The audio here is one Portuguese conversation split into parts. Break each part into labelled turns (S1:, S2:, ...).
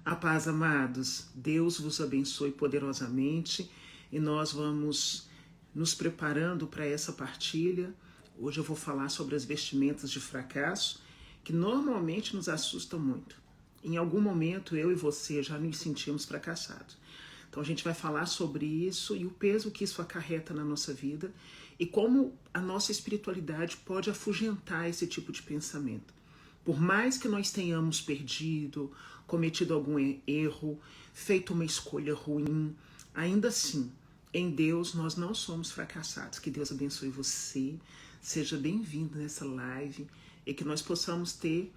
S1: A paz, amados. Deus vos abençoe poderosamente e nós vamos nos preparando para essa partilha. Hoje eu vou falar sobre as vestimentas de fracasso, que normalmente nos assustam muito. Em algum momento eu e você já nos sentimos fracassados. Então a gente vai falar sobre isso e o peso que isso acarreta na nossa vida e como a nossa espiritualidade pode afugentar esse tipo de pensamento. Por mais que nós tenhamos perdido, cometido algum erro, feito uma escolha ruim, ainda assim, em Deus nós não somos fracassados. Que Deus abençoe você, seja bem-vindo nessa live e que nós possamos ter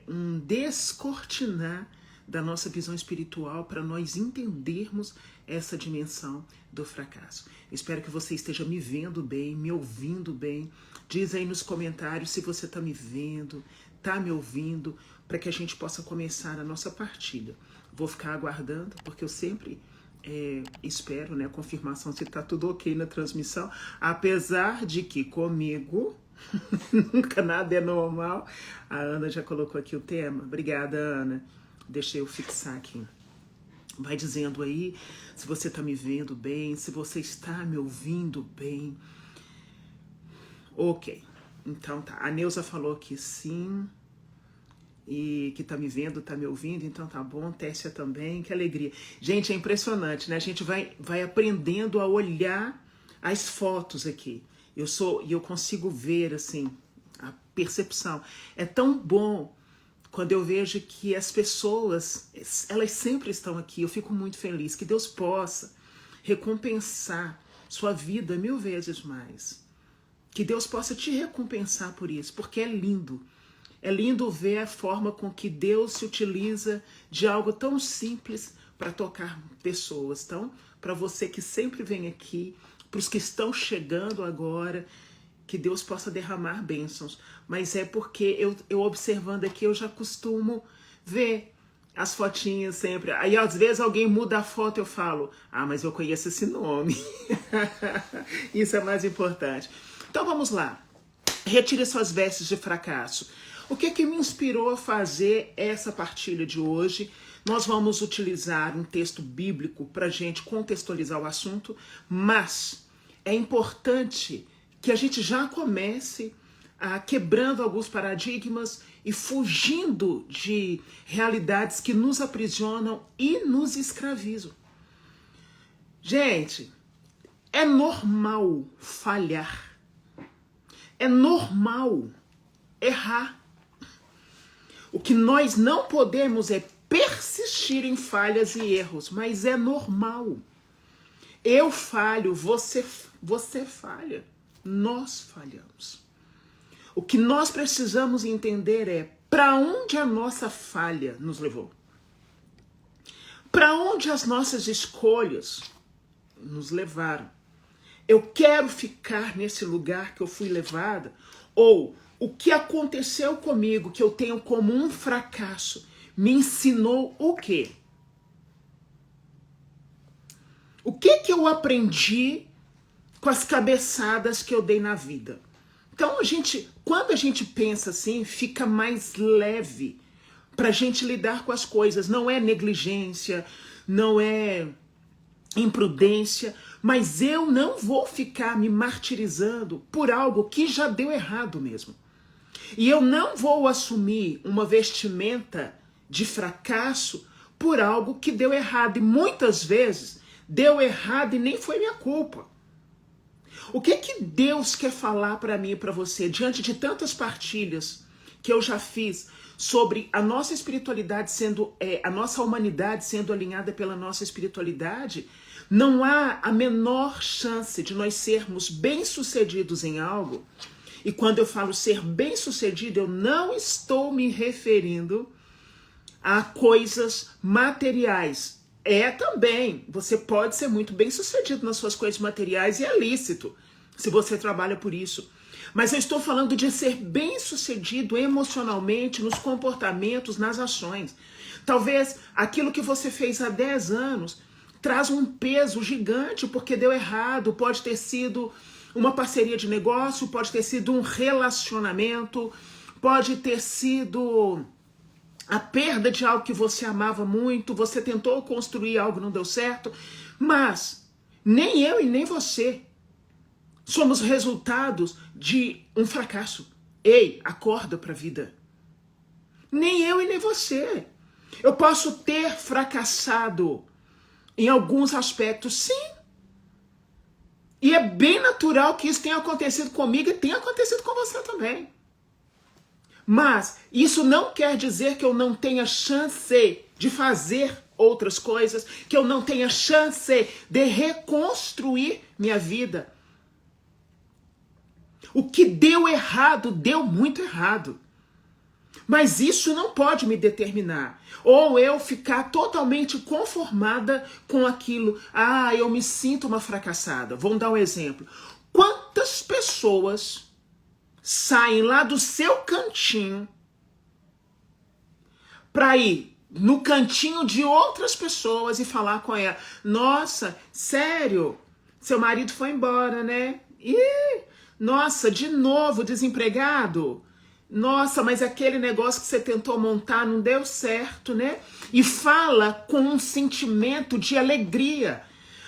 S1: um descortinar da nossa visão espiritual para nós entendermos essa dimensão do fracasso. Espero que você esteja me vendo bem, me ouvindo bem. Diz aí nos comentários se você está me vendo, está me ouvindo, para que a gente possa começar a nossa partilha. Vou ficar aguardando, porque eu sempre espero, né, a confirmação se está tudo ok na transmissão, apesar de que comigo nunca nada é normal. A Ana já colocou aqui o tema. Obrigada, Ana. Deixa eu fixar aqui. Vai dizendo aí se você está me vendo bem, se você está me ouvindo bem. Ok. Então tá. A Neuza falou que sim. E que tá me vendo, tá me ouvindo. Então tá bom. Téssia também. Que alegria. Gente, é impressionante, né? A gente vai aprendendo a olhar as fotos aqui. Eu consigo ver, assim, a percepção. É tão bom quando eu vejo que as pessoas, elas sempre estão aqui. Eu fico muito feliz. Que Deus possa recompensar sua vida 1000 vezes mais. Que Deus possa te recompensar por isso, porque é lindo. É lindo ver a forma com que Deus se utiliza de algo tão simples para tocar pessoas. Então, para você que sempre vem aqui, para os que estão chegando agora, que Deus possa derramar bênçãos. Mas é porque eu observando aqui, eu já costumo ver as fotinhas sempre. Aí às vezes alguém muda a foto e eu falo, mas eu conheço esse nome. Isso é mais importante. Então vamos lá. Retire suas vestes de fracasso. O que me inspirou a fazer essa partilha de hoje? Nós vamos utilizar um texto bíblico para a gente contextualizar o assunto, mas é importante que a gente já comece quebrando alguns paradigmas e fugindo de realidades que nos aprisionam e nos escravizam. Gente, é normal falhar. É normal errar. O que nós não podemos é persistir em falhas e erros, mas é normal. Eu falho, você falha, nós falhamos. O que nós precisamos entender é para onde a nossa falha nos levou. Para onde as nossas escolhas nos levaram. Eu quero ficar nesse lugar que eu fui levada? Ou o que aconteceu comigo, que eu tenho como um fracasso, me ensinou o quê? O que eu aprendi com as cabeçadas que eu dei na vida? Então, quando a gente pensa assim, fica mais leve para a gente lidar com as coisas. Não é negligência, não é imprudência, mas eu não vou ficar me martirizando por algo que já deu errado mesmo. E eu não vou assumir uma vestimenta de fracasso por algo que deu errado. E muitas vezes deu errado e nem foi minha culpa. O que Deus quer falar para mim e para você diante de tantas partilhas que eu já fiz sobre a nossa espiritualidade sendo, a nossa humanidade sendo alinhada pela nossa espiritualidade? Não há a menor chance de nós sermos bem-sucedidos em algo. E quando eu falo ser bem-sucedido, eu não estou me referindo a coisas materiais. Também, você pode ser muito bem-sucedido nas suas coisas materiais e é lícito, se você trabalha por isso. Mas eu estou falando de ser bem-sucedido emocionalmente, nos comportamentos, nas ações. Talvez aquilo que você fez há 10 anos traz um peso gigante porque deu errado, pode ter sido uma parceria de negócio, pode ter sido um relacionamento, pode ter sido a perda de algo que você amava muito, você tentou construir algo, não deu certo, mas nem eu e nem você somos resultados de um fracasso. Ei, acorda para a vida. Nem eu e nem você. Eu posso ter fracassado em alguns aspectos, sim. E é bem natural que isso tenha acontecido comigo e tenha acontecido com você também. Mas isso não quer dizer que eu não tenha chance de fazer outras coisas, que eu não tenha chance de reconstruir minha vida. O que deu errado, deu muito errado. Mas isso não pode me determinar. Ou eu ficar totalmente conformada com aquilo. Ah, eu me sinto uma fracassada. Vamos dar um exemplo. Quantas pessoas saem lá do seu cantinho para ir no cantinho de outras pessoas e falar com ela: nossa, sério, seu marido foi embora, né? Ih, nossa, de novo desempregado? Nossa, mas aquele negócio que você tentou montar não deu certo, né? E fala com um sentimento de alegria.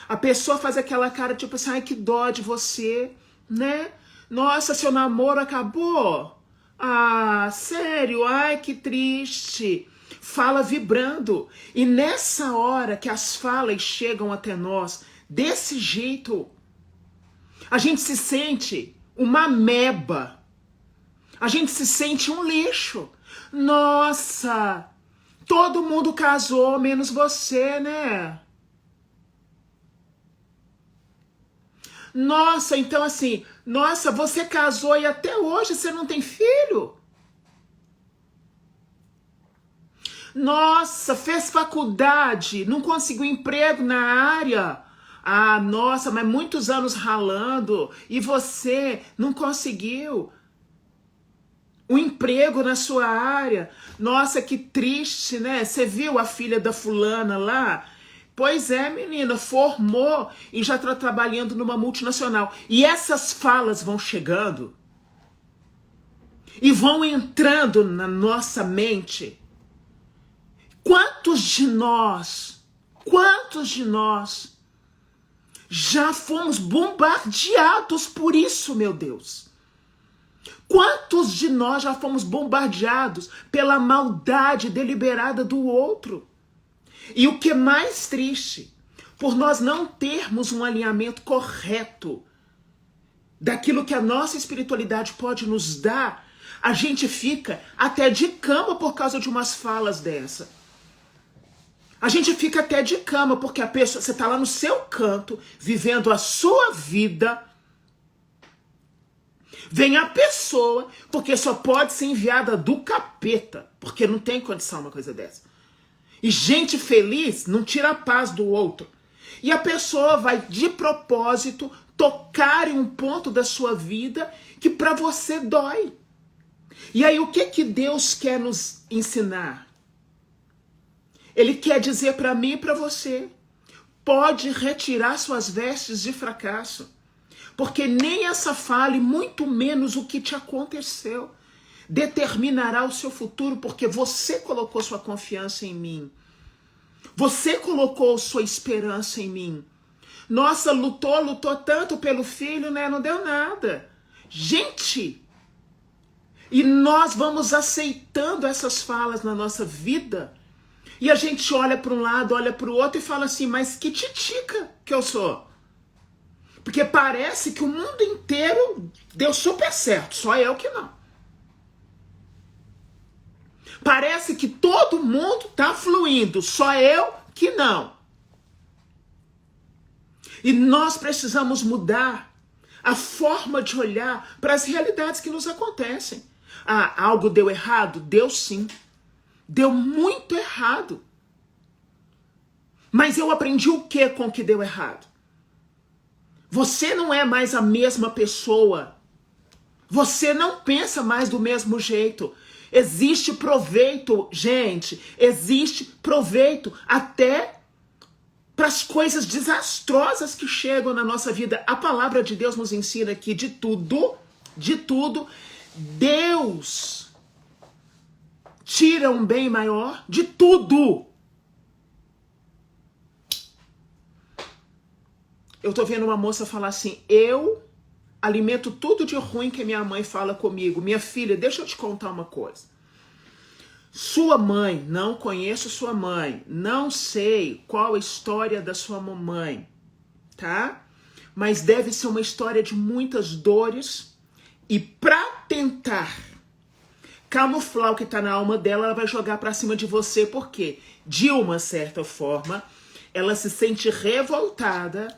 S1: A pessoa faz aquela cara tipo assim: ai, que dó de você, né? Nossa, seu namoro acabou? Ah, sério? Ai, que triste. Fala vibrando. E nessa hora que as falas chegam até nós, desse jeito, a gente se sente uma ameba. A gente se sente um lixo. Nossa, todo mundo casou, menos você, né? Nossa, então assim, nossa, você casou e até hoje você não tem filho? Nossa, fez faculdade, não conseguiu emprego na área. Ah, nossa, mas muitos anos ralando e você não conseguiu um emprego na sua área. Nossa, que triste, né? Você viu a filha da fulana lá? Pois é, menina, formou e já está trabalhando numa multinacional. E essas falas vão chegando e vão entrando na nossa mente. Quantos de nós já fomos bombardeados por isso, meu Deus? Quantos de nós já fomos bombardeados pela maldade deliberada do outro? E o que é mais triste, por nós não termos um alinhamento correto daquilo que a nossa espiritualidade pode nos dar, a gente fica até de cama por causa de umas falas dessa. A gente fica até de cama porque a pessoa, você está lá no seu canto, vivendo a sua vida. Vem a pessoa, porque só pode ser enviada do capeta, porque não tem condição uma coisa dessa. E gente feliz não tira a paz do outro. E a pessoa vai de propósito tocar em um ponto da sua vida que para você dói. E aí o que Deus quer nos ensinar? Ele quer dizer para mim e para você: pode retirar suas vestes de fracasso. Porque nem essa fala, e muito menos o que te aconteceu, determinará o seu futuro, porque você colocou sua confiança em mim. Você colocou sua esperança em mim. Nossa, lutou tanto pelo filho, né? Não deu nada. Gente, e nós vamos aceitando essas falas na nossa vida, e a gente olha para um lado, olha para o outro e fala assim: mas que titica que eu sou. Porque parece que o mundo inteiro deu super certo, só eu que não. Parece que todo mundo está fluindo, só eu que não. E nós precisamos mudar a forma de olhar para as realidades que nos acontecem. Ah, algo deu errado? Deu sim. Deu muito errado. Mas eu aprendi o que com o que deu errado? Você não é mais a mesma pessoa. Você não pensa mais do mesmo jeito. Existe proveito, gente. Existe proveito até para as coisas desastrosas que chegam na nossa vida. A palavra de Deus nos ensina que de tudo, Deus tira um bem maior de tudo. Eu tô vendo uma moça falar assim, eu alimento tudo de ruim que minha mãe fala comigo. Minha filha, deixa eu te contar uma coisa. Sua mãe, não conheço sua mãe, não sei qual a história da sua mamãe, tá? Mas deve ser uma história de muitas dores e pra tentar camuflar o que tá na alma dela, ela vai jogar pra cima de você, porque de uma certa forma, ela se sente revoltada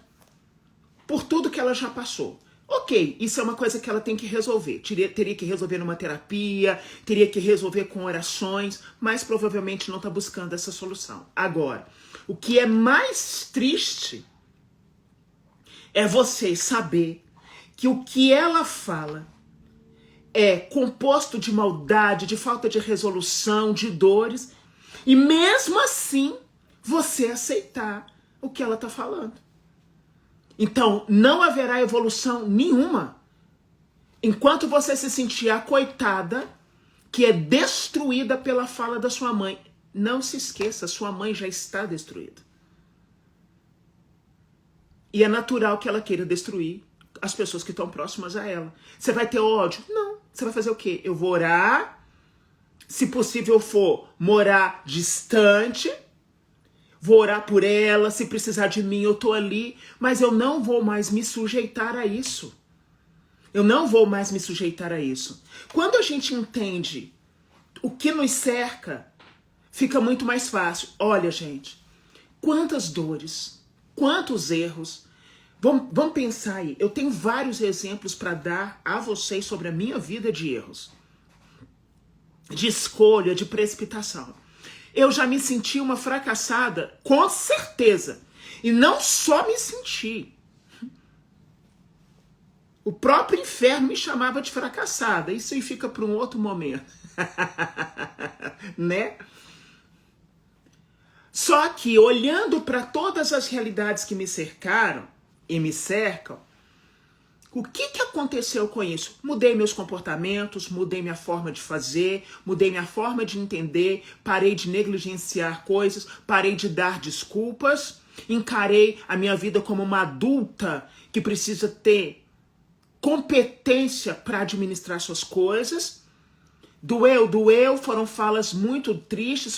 S1: por tudo que ela já passou. Ok, isso é uma coisa que ela tem que resolver. Teria que resolver numa terapia, teria que resolver com orações, mas provavelmente não está buscando essa solução. Agora, o que é mais triste é você saber que o que ela fala é composto de maldade, de falta de resolução, de dores, e mesmo assim você aceitar o que ela está falando. Então, não haverá evolução nenhuma enquanto você se sentir a coitada que é destruída pela fala da sua mãe. Não se esqueça, sua mãe já está destruída. E é natural que ela queira destruir as pessoas que estão próximas a ela. Você vai ter ódio? Não. Você vai fazer o quê? Eu vou orar, se possível for morar distante, vou orar por ela, se precisar de mim eu tô ali, mas eu não vou mais me sujeitar a isso. Eu não vou mais me sujeitar a isso. Quando a gente entende o que nos cerca, fica muito mais fácil. Olha, gente, quantas dores, quantos erros. Vamos pensar aí. Eu tenho vários exemplos para dar a vocês sobre a minha vida de erros. De escolha, de precipitação. Eu já me senti uma fracassada, com certeza. E não só me senti. O próprio inferno me chamava de fracassada. Isso aí fica para um outro momento. Né? Só que olhando para todas as realidades que me cercaram e me cercam, o que aconteceu com isso? Mudei meus comportamentos, mudei minha forma de fazer, mudei minha forma de entender, parei de negligenciar coisas, parei de dar desculpas, encarei a minha vida como uma adulta que precisa ter competência para administrar suas coisas. Doeu, foram falas muito tristes,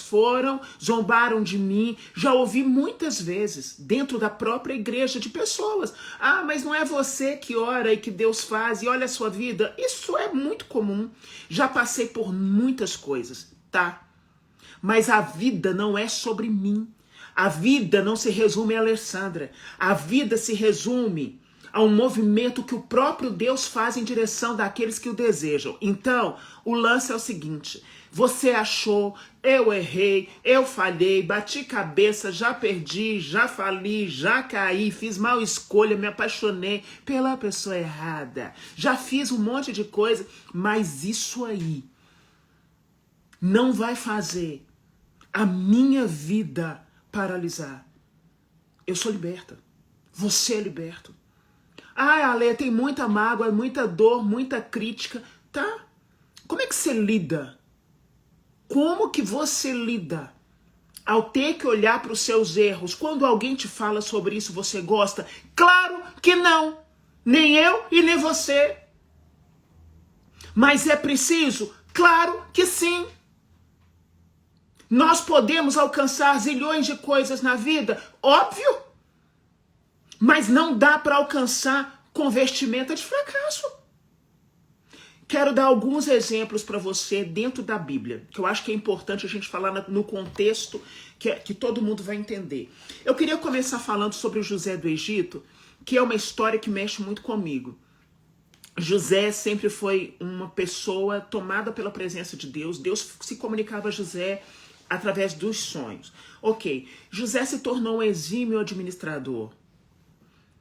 S1: zombaram de mim. Já ouvi muitas vezes, dentro da própria igreja, de pessoas. Ah, mas não é você que ora e que Deus faz, e olha a sua vida. Isso é muito comum. Já passei por muitas coisas, tá? Mas a vida não é sobre mim. A vida não se resume a Alessandra. A vida se resume a um movimento que o próprio Deus faz em direção daqueles que o desejam. Então, o lance é o seguinte: você achou, eu errei, eu falhei, bati cabeça, já perdi, já fali, já caí, fiz mal escolha, me apaixonei pela pessoa errada, já fiz um monte de coisa, mas isso aí não vai fazer a minha vida paralisar. Eu sou liberta. Você é liberto. Ah, Ale, tem muita mágoa, muita dor, muita crítica. Tá? Como é que você lida? Como que você lida ao ter que olhar para os seus erros? Quando alguém te fala sobre isso, você gosta? Claro que não. Nem eu e nem você. Mas é preciso? Claro que sim. Nós podemos alcançar zilhões de coisas na vida? Óbvio. Mas não dá para alcançar com vestimenta de fracasso. Quero dar alguns exemplos para você dentro da Bíblia, que eu acho que é importante a gente falar no contexto que todo mundo vai entender. Eu queria começar falando sobre o José do Egito, que é uma história que mexe muito comigo. José sempre foi uma pessoa tomada pela presença de Deus. Deus se comunicava a José através dos sonhos. Ok, José se tornou um exímio administrador.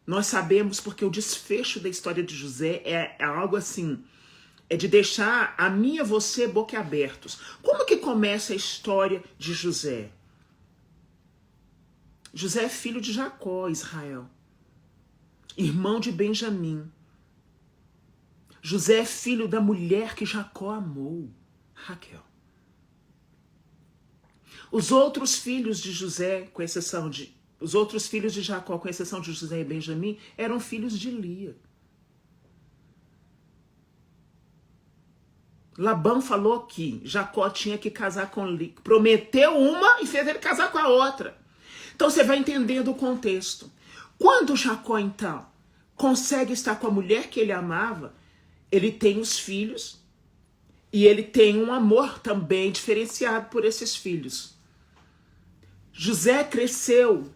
S1: Nós sabemos porque o desfecho da história de José é algo assim, é de deixar a mim e você boquiabertos. Como que começa a história de José? José é filho de Jacó, Israel, irmão de Benjamim. José é filho da mulher que Jacó amou, Raquel. Os outros filhos de José, com exceção de... Os outros filhos de Jacó, com exceção de José e Benjamim, eram filhos de Lia. Labão falou que Jacó tinha que casar com Lia. Prometeu uma e fez ele casar com a outra. Então você vai entendendo o contexto. Quando Jacó, então, consegue estar com a mulher que ele amava, ele tem os filhos e ele tem um amor também diferenciado por esses filhos. José cresceu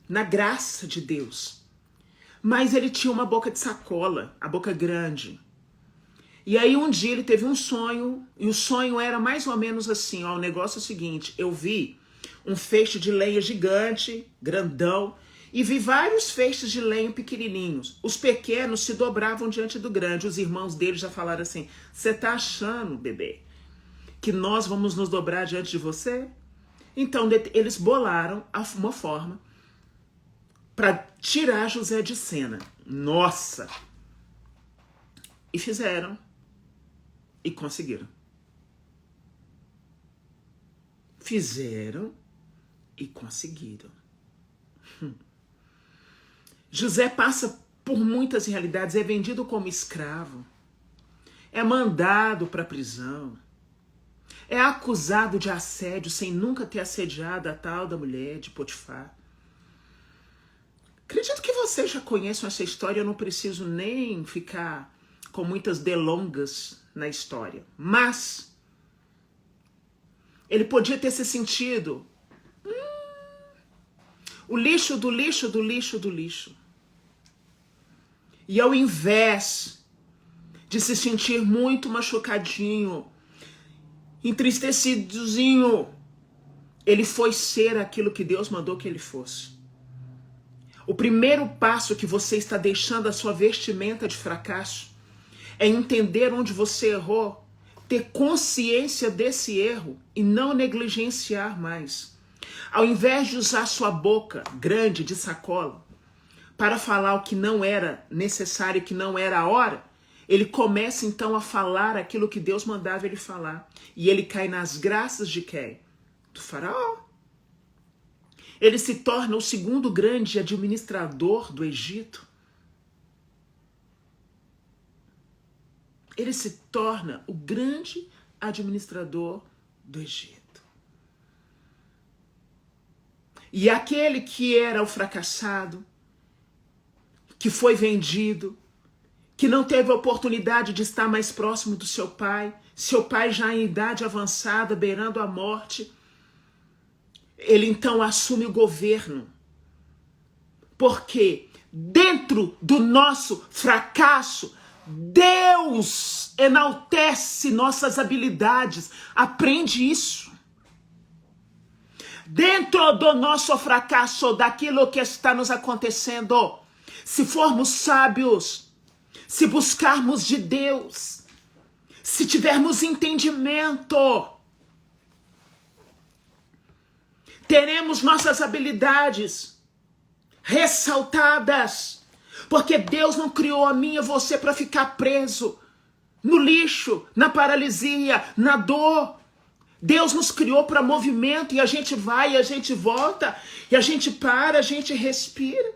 S1: na graça de Deus, mas ele tinha uma boca de sacola, a boca grande. E aí um dia ele teve um sonho, e o sonho era mais ou menos assim, ó, o negócio é o seguinte, eu vi um feixe de lenha gigante, grandão, e vi vários feixes de lenha pequenininhos. Os pequenos se dobravam diante do grande. Os irmãos dele já falaram assim, você tá achando, bebê, que nós vamos nos dobrar diante de você? Então eles bolaram uma forma para tirar José de cena. Nossa! E fizeram. E conseguiram. Fizeram e conseguiram. José passa por muitas realidades, é vendido como escravo, é mandado para a prisão, é acusado de assédio sem nunca ter assediado a tal da mulher de Potifar. Acredito que vocês já conhecem essa história, eu não preciso nem ficar com muitas delongas na história. Mas ele podia ter se sentido o lixo do lixo do lixo do lixo. E ao invés de se sentir muito machucadinho, entristecidozinho, ele foi ser aquilo que Deus mandou que ele fosse. O primeiro passo que você está deixando a sua vestimenta de fracasso é entender onde você errou, ter consciência desse erro e não negligenciar mais. Ao invés de usar sua boca grande de sacola para falar o que não era necessário, que não era a hora, ele começa então a falar aquilo que Deus mandava ele falar. E ele cai nas graças de quem? Do faraó. Ele se torna o segundo grande administrador do Egito. Ele se torna o grande administrador do Egito. E aquele que era o fracassado, que foi vendido, que não teve a oportunidade de estar mais próximo do seu pai já em idade avançada, beirando a morte, ele então assume o governo. Porque dentro do nosso fracasso, Deus enaltece nossas habilidades. Aprende isso. Dentro do nosso fracasso, daquilo que está nos acontecendo, se formos sábios, se buscarmos de Deus, se tivermos entendimento, teremos nossas habilidades ressaltadas, porque Deus não criou a mim e você para ficar preso no lixo, na paralisia, na dor. Deus nos criou para movimento, e a gente vai, e a gente volta, e a gente para, a gente respira.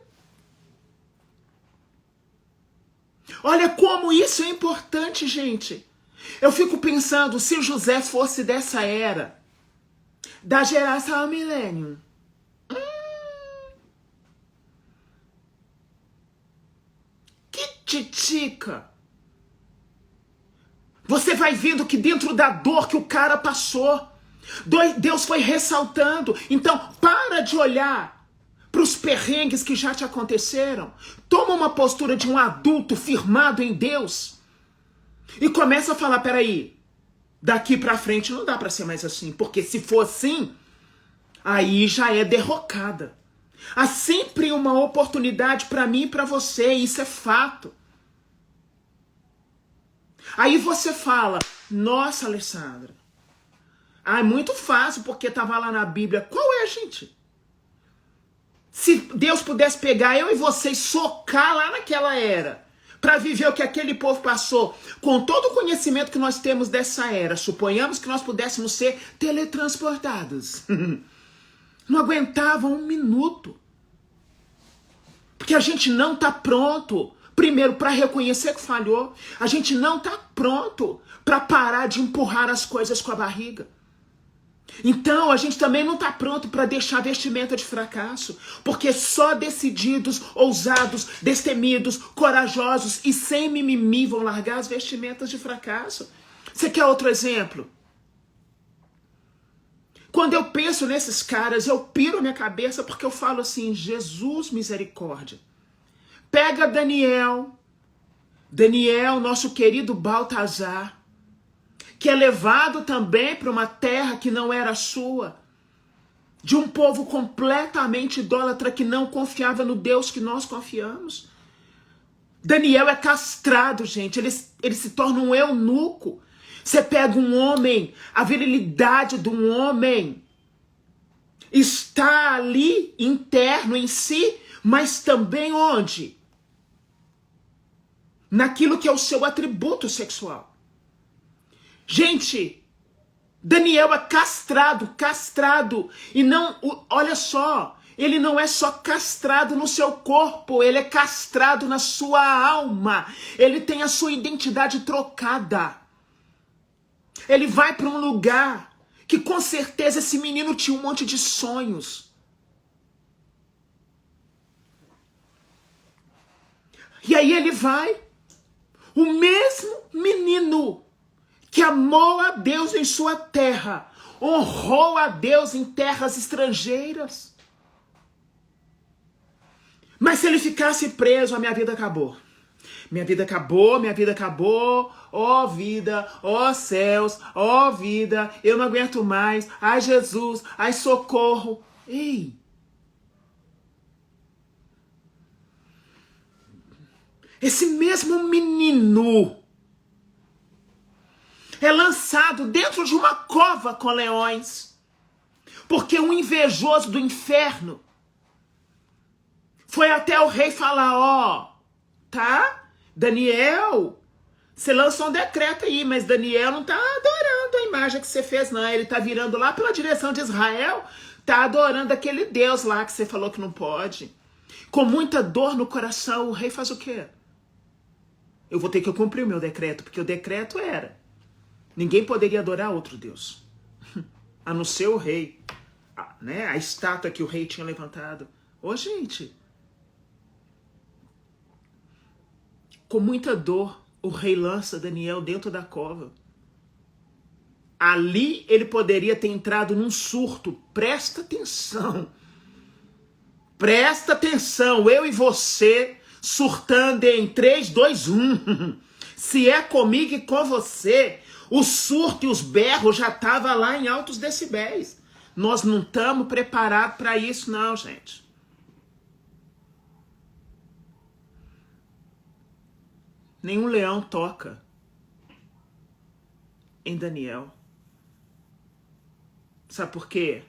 S1: Olha como isso é importante, gente. Eu fico pensando, se José fosse dessa era, da geração milênio, que titica. Você vai vendo que dentro da dor que o cara passou, Deus foi ressaltando. Então, para de olhar para os perrengues que já te aconteceram. Toma uma postura de um adulto firmado em Deus e começa a falar, peraí, daqui para frente não dá para ser mais assim, porque se for assim, aí já é derrocada. Há sempre uma oportunidade para mim e para você, isso é fato. Aí você fala, nossa, Alessandra, é muito fácil porque estava lá na Bíblia. Qual é, gente? Se Deus pudesse pegar eu e você e socar lá naquela era, para viver o que aquele povo passou, com todo o conhecimento que nós temos dessa era, suponhamos que nós pudéssemos ser teletransportados. Não aguentavam um minuto. Porque a gente não está pronto, primeiro, para reconhecer que falhou. A gente não está pronto para parar de empurrar as coisas com a barriga. Então, a gente também não está pronto para deixar vestimenta de fracasso, porque só decididos, ousados, destemidos, corajosos e sem mimimi vão largar as vestimentas de fracasso. Você quer outro exemplo? Quando eu penso nesses caras, eu piro minha cabeça porque eu falo assim, Jesus misericórdia. Pega Daniel, nosso querido Baltazar, que é levado também para uma terra que não era sua, de um povo completamente idólatra que não confiava no Deus que nós confiamos. Daniel é castrado, gente, ele se torna um eunuco. Você pega um homem, a virilidade de um homem está ali interno em si, mas também onde? Naquilo que é o seu atributo sexual. Gente, Daniel é castrado, e não, olha só, ele não é só castrado no seu corpo, ele é castrado na sua alma, ele tem a sua identidade trocada. Ele vai para um lugar que com certeza esse menino tinha um monte de sonhos. E aí ele vai, o mesmo menino que amou a Deus em sua terra, honrou a Deus em terras estrangeiras. Mas se ele ficasse preso, a minha vida acabou. Minha vida acabou, ó vida, ó céus, ó vida, eu não aguento mais, ai Jesus, ai socorro. Ei! Esse mesmo menino é lançado dentro de uma cova com leões, porque um invejoso do inferno foi até o rei falar, ó, tá? Daniel, você lançou um decreto aí, mas Daniel não tá adorando a imagem que você fez, não. Ele tá virando lá pela direção de Israel, tá adorando aquele Deus lá que você falou que não pode. Com muita dor no coração, o rei faz o quê? Eu vou ter que cumprir o meu decreto, porque o decreto era, ninguém poderia adorar outro Deus, a não ser o rei, né? A estátua que o rei tinha levantado. Ô, gente... Com muita dor, o rei lança Daniel dentro da cova. Ali ele poderia ter entrado num surto. Presta atenção. Presta atenção. Eu e você surtando em 3, 2, 1. Se é comigo e com você, o surto e os berros já estavam lá em altos decibéis. Nós não estamos preparados para isso, não, gente. Nenhum leão toca em Daniel. Sabe por quê?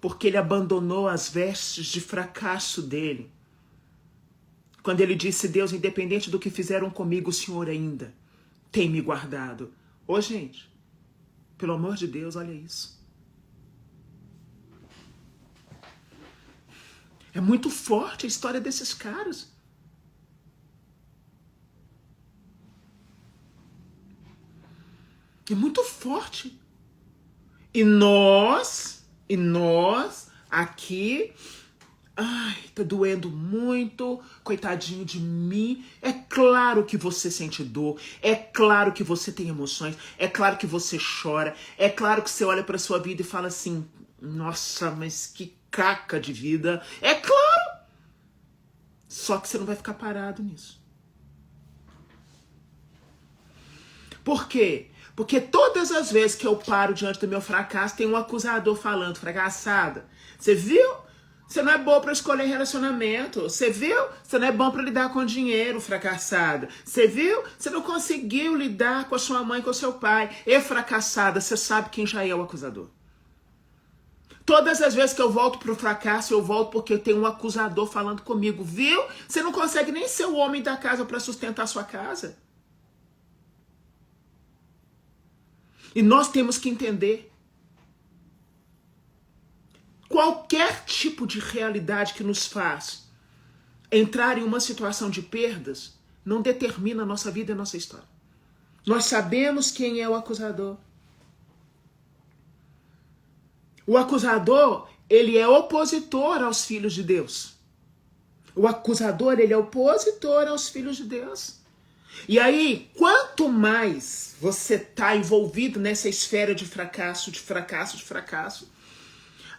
S1: Porque ele abandonou as vestes de fracasso dele. Quando ele disse, Deus, independente do que fizeram comigo, o Senhor ainda tem me guardado. Ô, gente, pelo amor de Deus, olha isso. É muito forte a história desses caras. É muito forte. E nós aqui, ai, tá doendo muito, coitadinho de mim. É claro que você sente dor, é claro que você tem emoções, é claro que você chora, é claro que você olha pra sua vida e fala assim, nossa, mas que caca de vida. É claro! Só que você não vai ficar parado nisso. Por quê? Porque todas as vezes que eu paro diante do meu fracasso, tem um acusador falando, fracassada, você viu? Você não é boa para escolher relacionamento. Você viu? Você não é bom para lidar com dinheiro, fracassada. Você viu? Você não conseguiu lidar com a sua mãe, com o seu pai. E fracassada, você sabe quem já é o acusador. Todas as vezes que eu volto para o fracasso, eu volto porque eu tenho um acusador falando comigo. Viu? Você não consegue nem ser o homem da casa para sustentar a sua casa. E nós temos que entender. Qualquer tipo de realidade que nos faz entrar em uma situação de perdas não determina a nossa vida e a nossa história. Nós sabemos quem é o acusador. O acusador, ele é opositor aos filhos de Deus. O acusador, ele é opositor aos filhos de Deus. E aí, quanto mais você está envolvido nessa esfera de fracasso,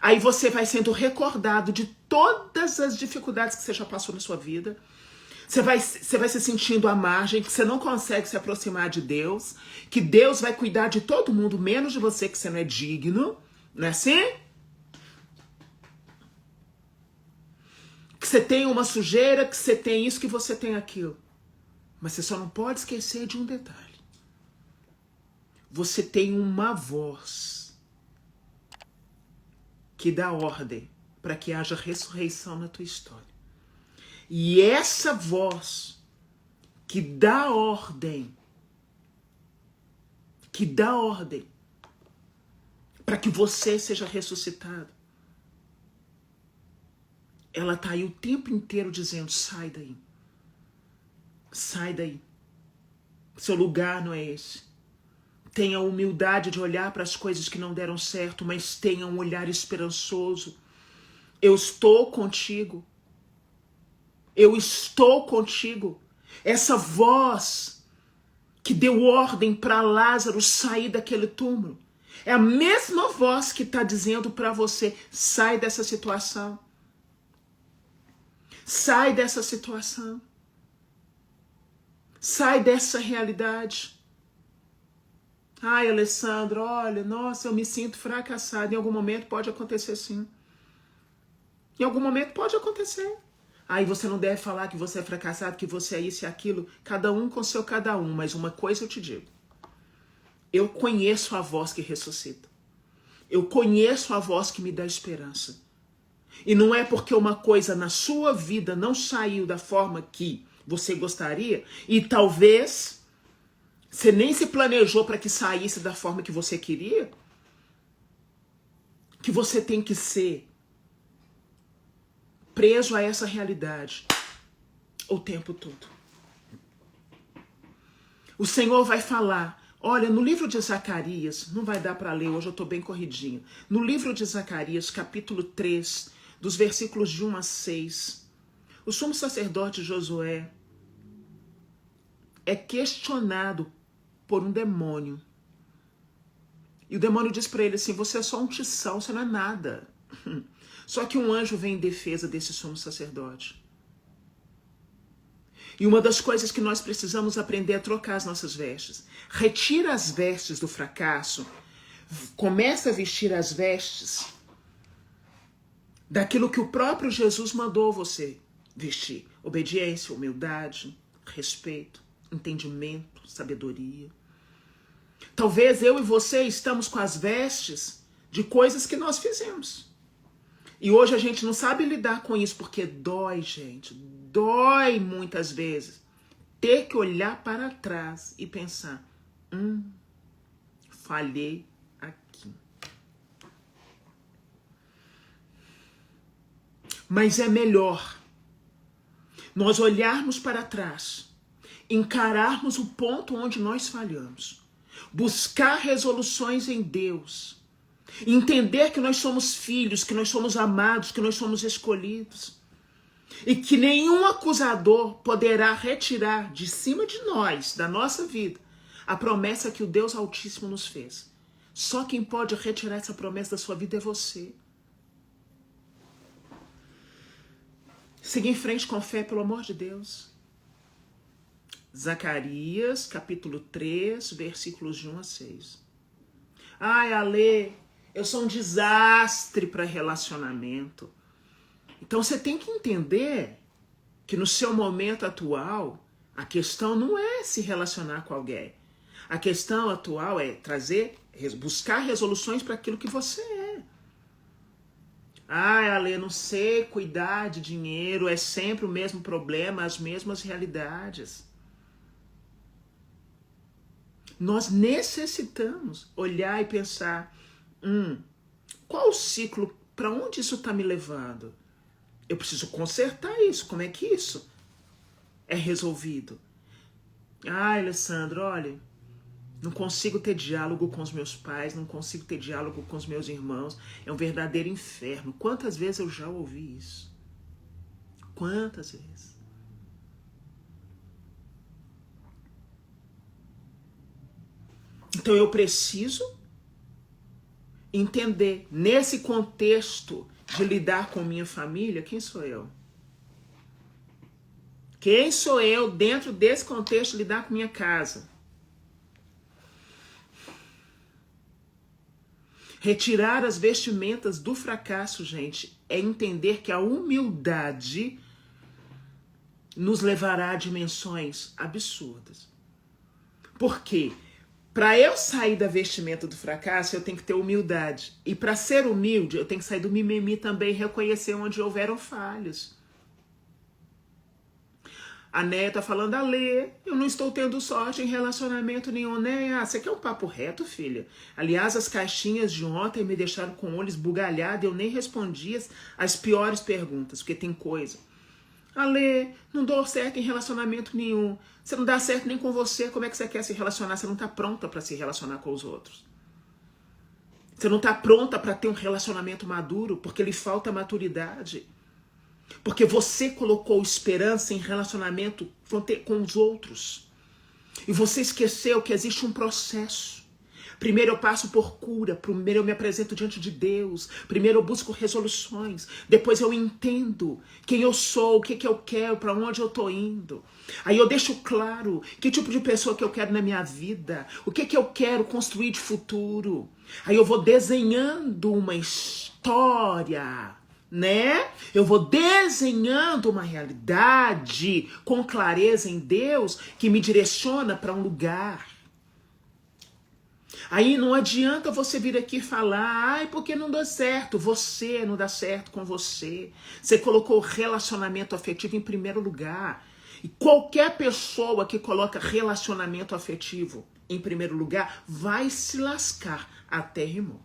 S1: aí você vai sendo recordado de todas as dificuldades que você já passou na sua vida. Você vai se sentindo à margem, que você não consegue se aproximar de Deus, que Deus vai cuidar de todo mundo, menos de você, que você não é digno. Não é assim? Que você tem uma sujeira, que você tem isso, que você tem aquilo. Mas você só não pode esquecer de um detalhe. Você tem uma voz que dá ordem para que haja ressurreição na tua história. E essa voz que dá ordem para que você seja ressuscitado, ela está aí o tempo inteiro dizendo, sai daí. Sai daí. Seu lugar não é esse. Tenha a humildade de olhar para as coisas que não deram certo, mas tenha um olhar esperançoso. Eu estou contigo. Eu estou contigo. Essa voz que deu ordem para Lázaro sair daquele túmulo é a mesma voz que está dizendo para você, sai dessa situação. Sai dessa situação. Sai dessa realidade. Ai, Alessandro, olha, nossa, eu me sinto fracassado. Em algum momento pode acontecer sim. Em algum momento pode acontecer. Aí você não deve falar que você é fracassado, que você é isso e aquilo. Cada um com seu cada um. Mas uma coisa eu te digo. Eu conheço a voz que ressuscita. Eu conheço a voz que me dá esperança. E não é porque uma coisa na sua vida não saiu da forma que você gostaria, e talvez você nem se planejou para que saísse da forma que você queria, que você tem que ser preso a essa realidade o tempo todo. O Senhor vai falar, olha, no livro de Zacarias, não vai dar para ler, hoje eu estou bem corridinho. No livro de Zacarias, capítulo 3, dos versículos de 1 a 6, o sumo sacerdote Josué é questionado por um demônio. E o demônio diz para ele assim, você é só um tição, você não é nada. Só que um anjo vem em defesa desse sumo sacerdote. E uma das coisas que nós precisamos aprender é trocar as nossas vestes. Retira as vestes do fracasso, começa a vestir as vestes daquilo que o próprio Jesus mandou você vestir. Obediência, humildade, respeito, entendimento, sabedoria. Talvez eu e você estamos com as vestes de coisas que nós fizemos. E hoje a gente não sabe lidar com isso, porque dói, gente. Dói muitas vezes ter que olhar para trás e pensar, falhei aqui. Mas é melhor nós olharmos para trás, encararmos o ponto onde nós falhamos, buscar resoluções em Deus, entender que nós somos filhos, que nós somos amados, que nós somos escolhidos, e que nenhum acusador poderá retirar de cima de nós, da nossa vida, a promessa que o Deus Altíssimo nos fez. Só quem pode retirar essa promessa da sua vida é você. Siga em frente com fé, pelo amor de Deus. Zacarias, capítulo 3, versículos de 1 a 6. Ai, Ale, eu sou um desastre para relacionamento. Então você tem que entender que no seu momento atual, a questão não é se relacionar com alguém. A questão atual é buscar resoluções para aquilo que você é. Ah, Ale, não sei cuidar de dinheiro, é sempre o mesmo problema, as mesmas realidades. Nós necessitamos olhar e pensar, qual o ciclo, para onde isso está me levando? Eu preciso consertar isso, como é que isso é resolvido? Ah, Alessandro, olha, não consigo ter diálogo com os meus pais, não consigo ter diálogo com os meus irmãos, é um verdadeiro inferno. Quantas vezes eu já ouvi isso? Quantas vezes? Então eu preciso entender, nesse contexto de lidar com minha família, quem sou eu? Quem sou eu dentro desse contexto de lidar com minha casa? Retirar as vestimentas do fracasso, gente, é entender que a humildade nos levará a dimensões absurdas. Por quê? Para eu sair da vestimenta do fracasso, eu tenho que ter humildade. E para ser humilde, eu tenho que sair do mimimi também e reconhecer onde houveram falhos. A Néia tá falando, Ale, eu não estou tendo sorte em relacionamento nenhum, né? Ah, você quer um papo reto, filha? Aliás, as caixinhas de ontem me deixaram com o olho esbugalhado e eu nem respondi as piores perguntas, porque tem coisa. Ale, não dou certo em relacionamento nenhum. Você não dá certo nem com você, como é que você quer se relacionar? Você não tá pronta para se relacionar com os outros. Você não tá pronta para ter um relacionamento maduro, porque lhe falta maturidade. Porque você colocou esperança em relacionamento com os outros. E você esqueceu que existe um processo. Primeiro eu passo por cura, primeiro eu me apresento diante de Deus, primeiro eu busco resoluções, depois eu entendo quem eu sou, o que eu quero, para onde eu estou indo. Aí eu deixo claro que tipo de pessoa que eu quero na minha vida, o que eu quero construir de futuro. Aí eu vou desenhando uma história, né? Eu vou desenhando uma realidade com clareza em Deus que me direciona para um lugar. Aí não adianta você vir aqui falar, ai, porque não deu certo. Você não dá certo com você. Você colocou o relacionamento afetivo em primeiro lugar. E qualquer pessoa que coloca relacionamento afetivo em primeiro lugar vai se lascar até rimou.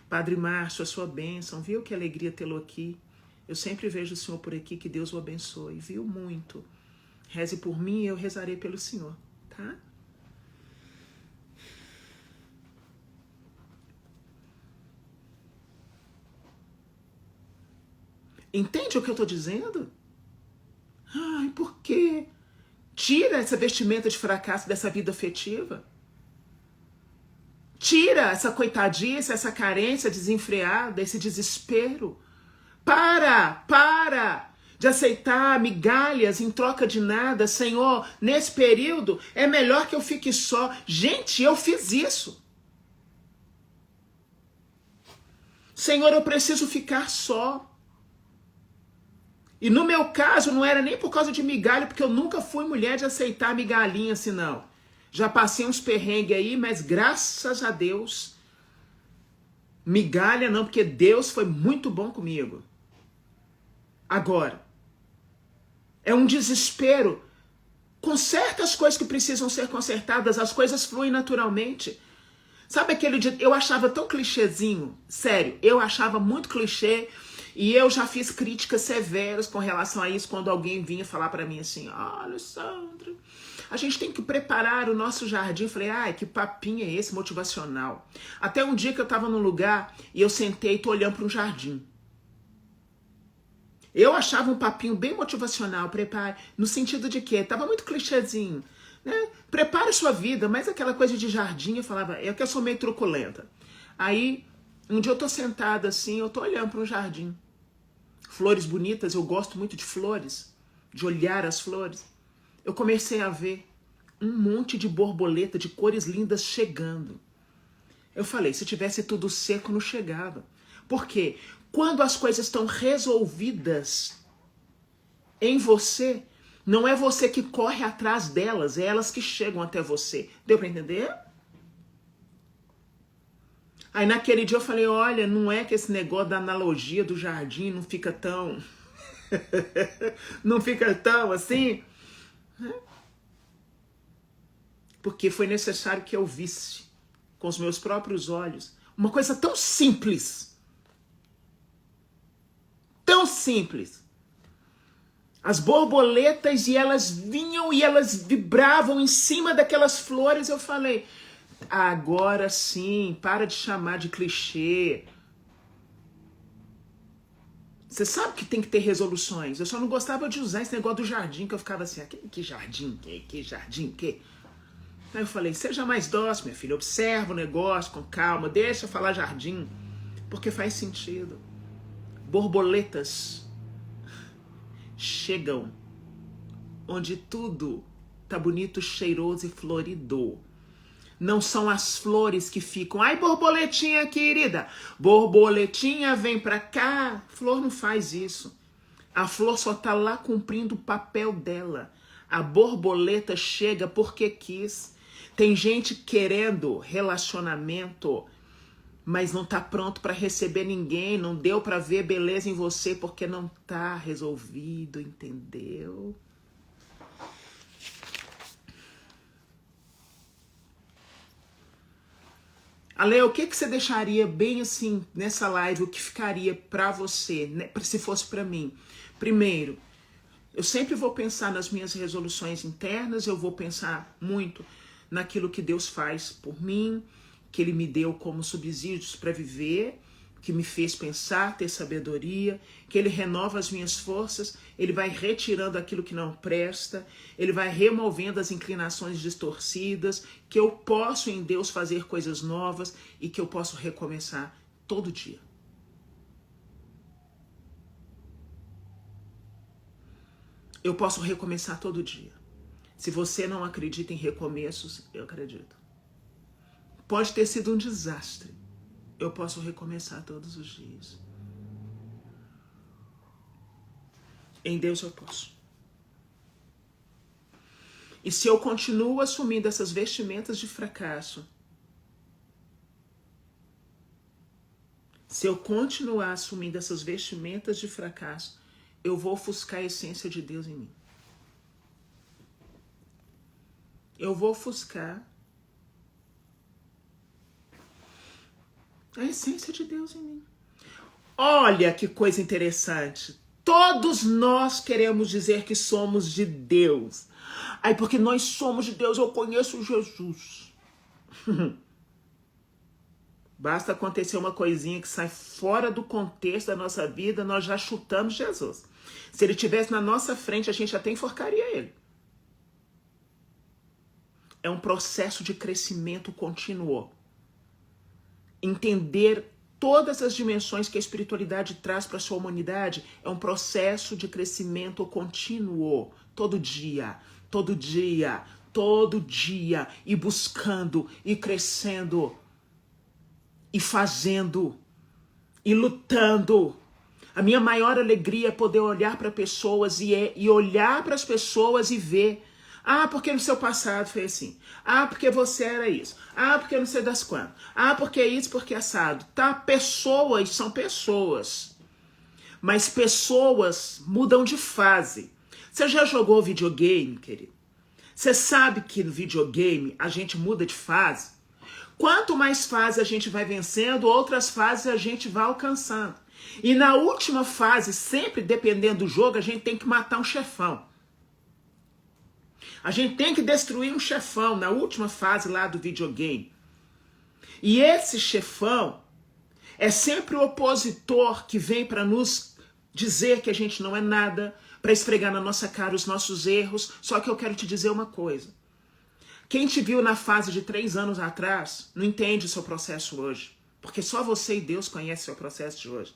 S1: Padre Márcio, a sua bênção, viu que alegria tê-lo aqui. Eu sempre vejo o senhor por aqui, que Deus o abençoe, viu? Muito. Reze por mim e eu rezarei pelo senhor, tá? Entende o que eu estou dizendo? Ai, por quê? Tira essa vestimenta de fracasso dessa vida afetiva. Tira essa coitadice, essa carência desenfreada, esse desespero. Para de aceitar migalhas em troca de nada. Senhor, nesse período é melhor que eu fique só. Gente, eu fiz isso. Senhor, eu preciso ficar só. E no meu caso não era nem por causa de migalha, porque eu nunca fui mulher de aceitar migalhinha assim, não. Já passei uns perrengues aí, mas graças a Deus, migalha não, porque Deus foi muito bom comigo. Agora, é um desespero. Conserta as coisas que precisam ser consertadas, as coisas fluem naturalmente. Sabe aquele dia, eu achava tão clichêzinho, sério, eu achava muito clichê, e eu já fiz críticas severas com relação a isso, quando alguém vinha falar pra mim assim, Alessandro, a gente tem que preparar o nosso jardim. Eu falei, ai, que papinho é esse motivacional? Até um dia que eu tava num lugar, e eu sentei e tô olhando para um jardim. Eu achava um papinho bem motivacional, prepare, no sentido de que tava muito clichêzinho, né? Prepare sua vida, mas aquela coisa de jardim, eu falava, é que eu sou meio truculenta. Aí, um dia eu tô sentada assim, eu tô olhando para um jardim. Flores bonitas, eu gosto muito de flores, de olhar as flores. Eu comecei a ver um monte de borboleta de cores lindas chegando. Eu falei, se tivesse tudo seco, não chegava. Por quê? Quando as coisas estão resolvidas em você, não é você que corre atrás delas, é elas que chegam até você. Deu para entender? Aí naquele dia eu falei, olha, não é que esse negócio da analogia do jardim não fica tão... não fica tão assim... Porque foi necessário que eu visse com os meus próprios olhos uma coisa tão simples. Tão simples. As borboletas, e elas vinham e elas vibravam em cima daquelas flores. Eu falei, agora sim, para de chamar de clichê. Você sabe que tem que ter resoluções. Eu só não gostava de usar esse negócio do jardim, que eu ficava assim, que jardim, que jardim, que... Aí eu falei, seja mais dócil, minha filha, observa o negócio com calma, deixa eu falar jardim, porque faz sentido. Borboletas chegam onde tudo tá bonito, cheiroso e florido. Não são as flores que ficam, ai, borboletinha querida, borboletinha vem pra cá. Flor não faz isso. A flor só tá lá cumprindo o papel dela. A borboleta chega porque quis. Tem gente querendo relacionamento, mas não tá pronto para receber ninguém, não deu para ver beleza em você porque não tá resolvido, entendeu? Ale, o que você deixaria bem assim nessa live, o que ficaria para você, né, se fosse para mim? Primeiro, eu sempre vou pensar nas minhas resoluções internas, eu vou pensar muito naquilo que Deus faz por mim, que Ele me deu como subsídios para viver, que me fez pensar, ter sabedoria, que Ele renova as minhas forças, Ele vai retirando aquilo que não presta, Ele vai removendo as inclinações distorcidas, que eu posso em Deus fazer coisas novas e que eu posso recomeçar todo dia. Eu posso recomeçar todo dia. Se você não acredita em recomeços, eu acredito. Pode ter sido um desastre. Eu posso recomeçar todos os dias. Em Deus eu posso. E se eu continuo assumindo essas vestimentas de fracasso, se eu continuar assumindo essas vestimentas de fracasso, eu vou ofuscar a essência de Deus em mim. Eu vou ofuscar a essência de Deus em mim. Olha que coisa interessante. Todos nós queremos dizer que somos de Deus. Aí porque nós somos de Deus, eu conheço Jesus. Basta acontecer uma coisinha que sai fora do contexto da nossa vida, nós já chutamos Jesus. Se ele estivesse na nossa frente, a gente até enforcaria ele. É um processo de crescimento contínuo. Entender todas as dimensões que a espiritualidade traz para a sua humanidade é um processo de crescimento contínuo. Todo dia, todo dia, todo dia. E buscando, e crescendo, e fazendo, e lutando. A minha maior alegria é poder olhar para pessoas e olhar para as pessoas e ver. Ah, porque no seu passado foi assim. Ah, porque você era isso. Ah, porque não sei das quantas. Ah, porque isso, porque assado. Tá? Pessoas são pessoas. Mas pessoas mudam de fase. Você já jogou videogame, querido? Você sabe que no videogame a gente muda de fase? Quanto mais fase a gente vai vencendo, outras fases a gente vai alcançando. E na última fase, sempre dependendo do jogo, a gente tem que matar um chefão. A gente tem que destruir um chefão na última fase lá do videogame. E esse chefão é sempre o opositor que vem para nos dizer que a gente não é nada, para esfregar na nossa cara os nossos erros. Só que eu quero te dizer uma coisa. Quem te viu na fase de 3 anos atrás não entende o seu processo hoje. Porque só você e Deus conhecem o seu processo de hoje.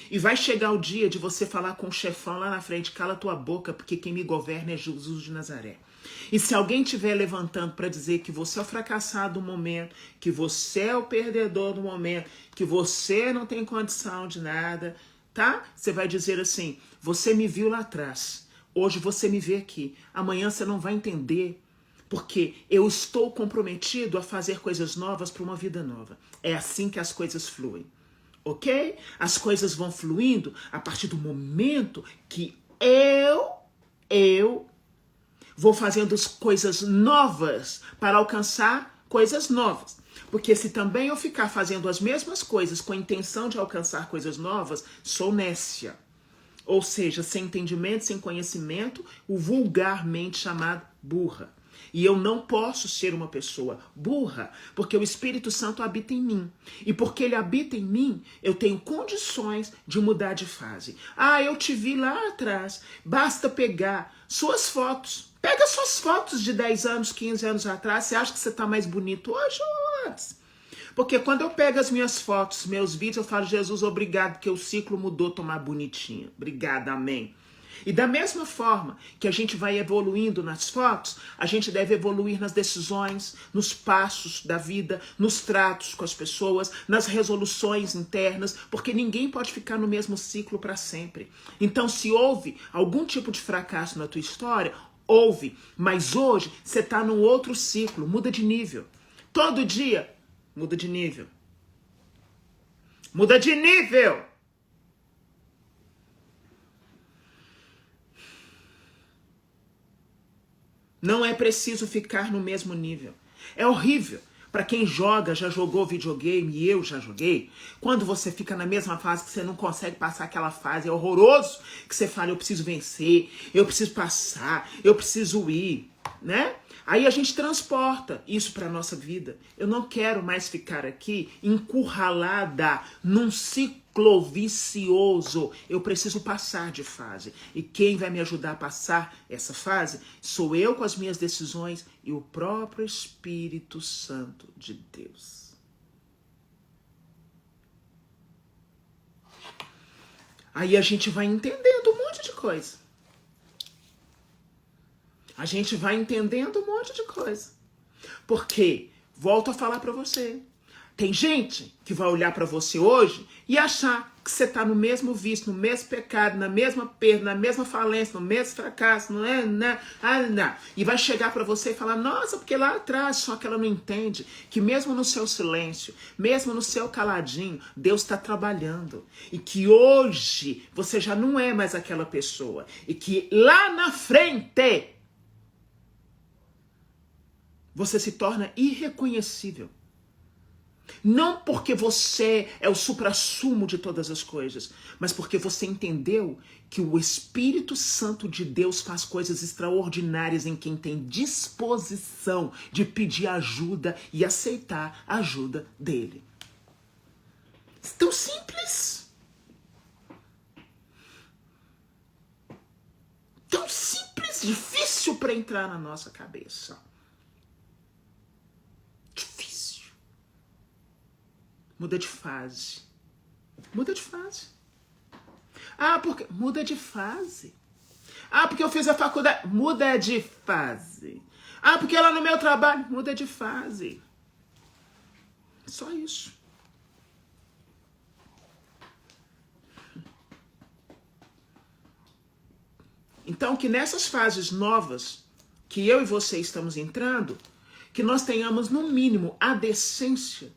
S1: E vai chegar o dia de você falar com o chefão lá na frente, cala tua boca, porque quem me governa é Jesus de Nazaré. E se alguém estiver levantando para dizer que você é o fracassado do momento, que você é o perdedor do momento, que você não tem condição de nada, tá? Você vai dizer assim, você me viu lá atrás, hoje você me vê aqui, amanhã você não vai entender, Porque eu estou comprometido a fazer coisas novas para uma vida nova. É assim que as coisas fluem. Ok? As coisas vão fluindo a partir do momento que eu vou fazendo coisas novas para alcançar coisas novas. Porque se também eu ficar fazendo as mesmas coisas com a intenção de alcançar coisas novas, sou nécia. Ou seja, sem entendimento, sem conhecimento, o vulgarmente chamado burra. E eu não posso ser uma pessoa burra, porque o Espírito Santo habita em mim. E porque ele habita em mim, eu tenho condições de mudar de fase. Ah, eu te vi lá atrás. Basta pegar suas fotos. Pega suas fotos de 10 anos, 15 anos atrás. Você acha que você está mais bonito hoje ou antes? Porque quando eu pego as minhas fotos, meus vídeos, eu falo, Jesus, obrigado, porque o ciclo mudou, tô mais bonitinha. Obrigada, amém. E da mesma forma que a gente vai evoluindo nas fotos, a gente deve evoluir nas decisões, nos passos da vida, nos tratos com as pessoas, nas resoluções internas, porque ninguém pode ficar no mesmo ciclo para sempre. Então, se houve algum tipo de fracasso na tua história, houve, mas hoje você está num outro ciclo, muda de nível. Todo dia, muda de nível. Muda de nível! Não é preciso ficar no mesmo nível. É horrível. Para quem joga, já jogou videogame, e eu já joguei, quando você fica na mesma fase que você não consegue passar aquela fase, é horroroso, que você fala, eu preciso vencer, eu preciso passar, eu preciso ir, né? Aí a gente transporta isso para a nossa vida. Eu não quero mais ficar aqui encurralada num ciclo vicioso. Eu preciso passar de fase. E quem vai me ajudar a passar essa fase sou eu com as minhas decisões e o próprio Espírito Santo de Deus. Aí a gente vai entendendo um monte de coisa. A gente vai entendendo um monte de coisa. Porque, volto a falar para você, tem gente que vai olhar para você hoje e achar que você está no mesmo vício, no mesmo pecado, na mesma perda, na mesma falência, no mesmo fracasso, não. E vai chegar para você e falar, nossa, porque lá atrás, só que ela não entende que mesmo no seu silêncio, mesmo no seu caladinho, Deus está trabalhando. E que hoje você já não é mais aquela pessoa. E que lá na frente você se torna irreconhecível. Não porque você é o suprassumo de todas as coisas, mas porque você entendeu que o Espírito Santo de Deus faz coisas extraordinárias em quem tem disposição de pedir ajuda e aceitar a ajuda dele. Tão simples. Tão simples, difícil para entrar na nossa cabeça. Muda de fase. Muda de fase. Ah, porque... Muda de fase. Ah, porque eu fiz a faculdade. Muda de fase. Ah, porque lá no meu trabalho. Muda de fase. Só isso. Então, que nessas fases novas que eu e você estamos entrando, que nós tenhamos, no mínimo, a decência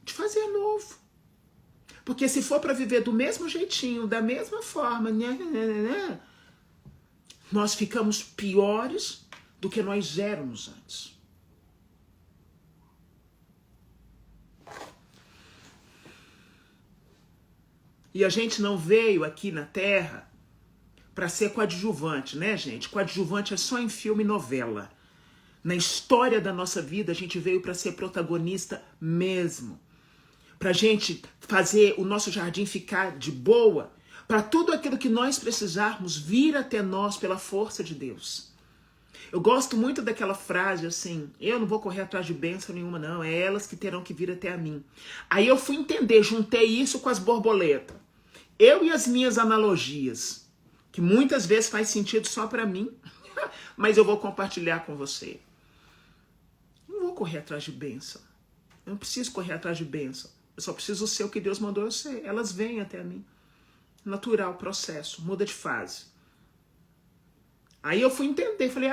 S1: de fazer novo. Porque se for para viver do mesmo jeitinho, da mesma forma, nós ficamos piores do que nós éramos antes. E a gente não veio aqui na Terra para ser coadjuvante, né, gente? Coadjuvante é só em filme e novela. Na história da nossa vida, a gente veio para ser protagonista mesmo. Pra gente fazer o nosso jardim ficar de boa, para tudo aquilo que nós precisarmos vir até nós pela força de Deus. Eu gosto muito daquela frase assim, eu não vou correr atrás de bênção nenhuma não, é elas que terão que vir até a mim. Aí eu fui entender, juntei isso com as borboletas. Eu e as minhas analogias, que muitas vezes faz sentido só para mim, mas eu vou compartilhar com você. Eu não vou correr atrás de bênção. Eu não preciso correr atrás de bênção. Eu só preciso ser o que Deus mandou eu ser. Elas vêm até mim. Natural, processo, muda de fase. Aí eu fui entender, falei,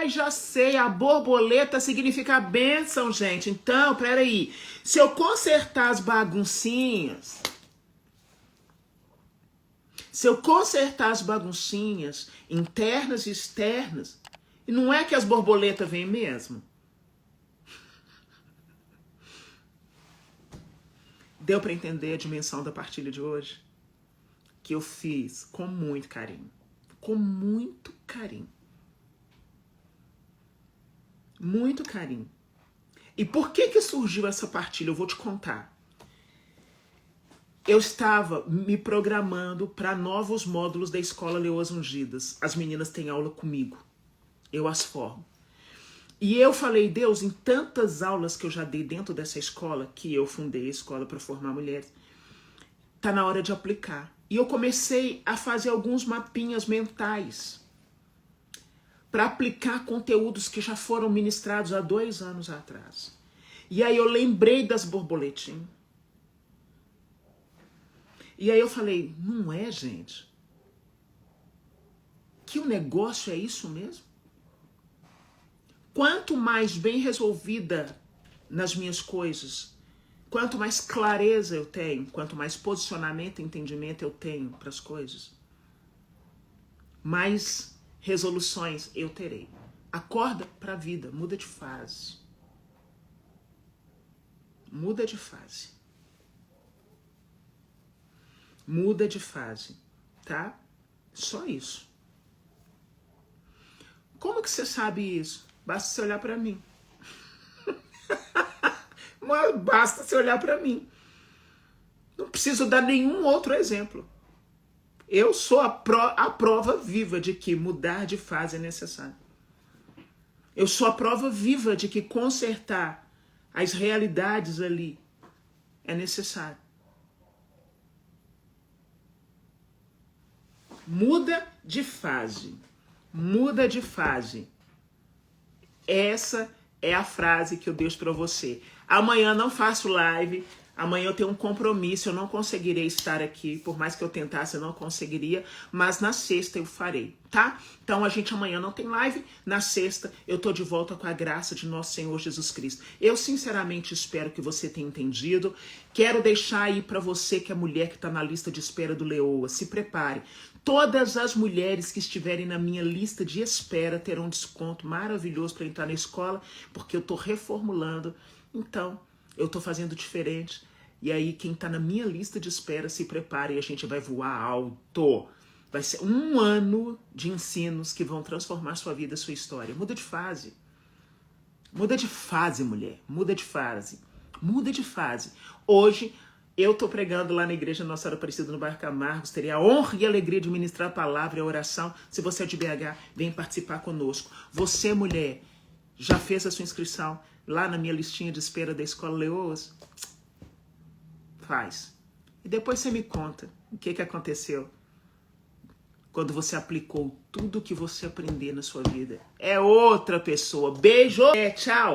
S1: já sei, a borboleta significa bênção, gente. Então, peraí, se eu consertar as baguncinhas, internas e externas, e não é que as borboletas vêm mesmo? Deu para entender a dimensão da partilha de hoje? Que eu fiz com muito carinho. Com muito carinho. Muito carinho. E por que surgiu essa partilha? Eu vou te contar. Eu estava me programando para novos módulos da Escola Leoas Ungidas. As meninas têm aula comigo. Eu as formo. E eu falei, Deus, em tantas aulas que eu já dei dentro dessa escola, que eu fundei a escola para formar mulheres, tá na hora de aplicar. E eu comecei a fazer alguns mapinhas mentais para aplicar conteúdos que já foram ministrados há 2 anos atrás. E aí eu lembrei das borboletinhas. E aí eu falei, não é, gente? Que o negócio é isso mesmo? Quanto mais bem resolvida nas minhas coisas, quanto mais clareza eu tenho, quanto mais posicionamento e entendimento eu tenho para as coisas, mais resoluções eu terei. Acorda para a vida, muda de fase. Muda de fase. Muda de fase, tá? Só isso. Como que você sabe isso? Basta você olhar para mim. Mas basta você olhar para mim. Não preciso dar nenhum outro exemplo. Eu sou a prova viva de que mudar de fase é necessário. Eu sou a prova viva de que consertar as realidades ali é necessário. Muda de fase. Muda de fase. Essa é a frase que eu deixo para você. Amanhã não faço live. Amanhã eu tenho um compromisso. Eu não conseguirei estar aqui. Por mais que eu tentasse, eu não conseguiria. Mas na sexta eu farei, tá? Então a gente amanhã não tem live. Na sexta eu tô de volta com a graça de nosso Senhor Jesus Cristo. Eu sinceramente espero que você tenha entendido. Quero deixar aí para você que é mulher que tá na lista de espera do Leoa. Se prepare. Todas as mulheres que estiverem na minha lista de espera terão um desconto maravilhoso para entrar na escola, porque eu estou reformulando. Então, eu estou fazendo diferente. E aí, quem está na minha lista de espera, se prepare e a gente vai voar alto. Vai ser 1 ano de ensinos que vão transformar sua vida, sua história. Muda de fase. Muda de fase, mulher. Muda de fase. Muda de fase. Hoje, eu estou pregando lá na igreja Nossa Senhora Aparecida no bairro Camargos. Teria a honra e a alegria de ministrar a palavra e a oração. Se você é de BH, vem participar conosco. Você, mulher, já fez a sua inscrição lá na minha listinha de espera da Escola Leoas? Faz. E depois você me conta o que aconteceu quando você aplicou tudo que você aprendeu na sua vida. É outra pessoa. Beijo! Tchau!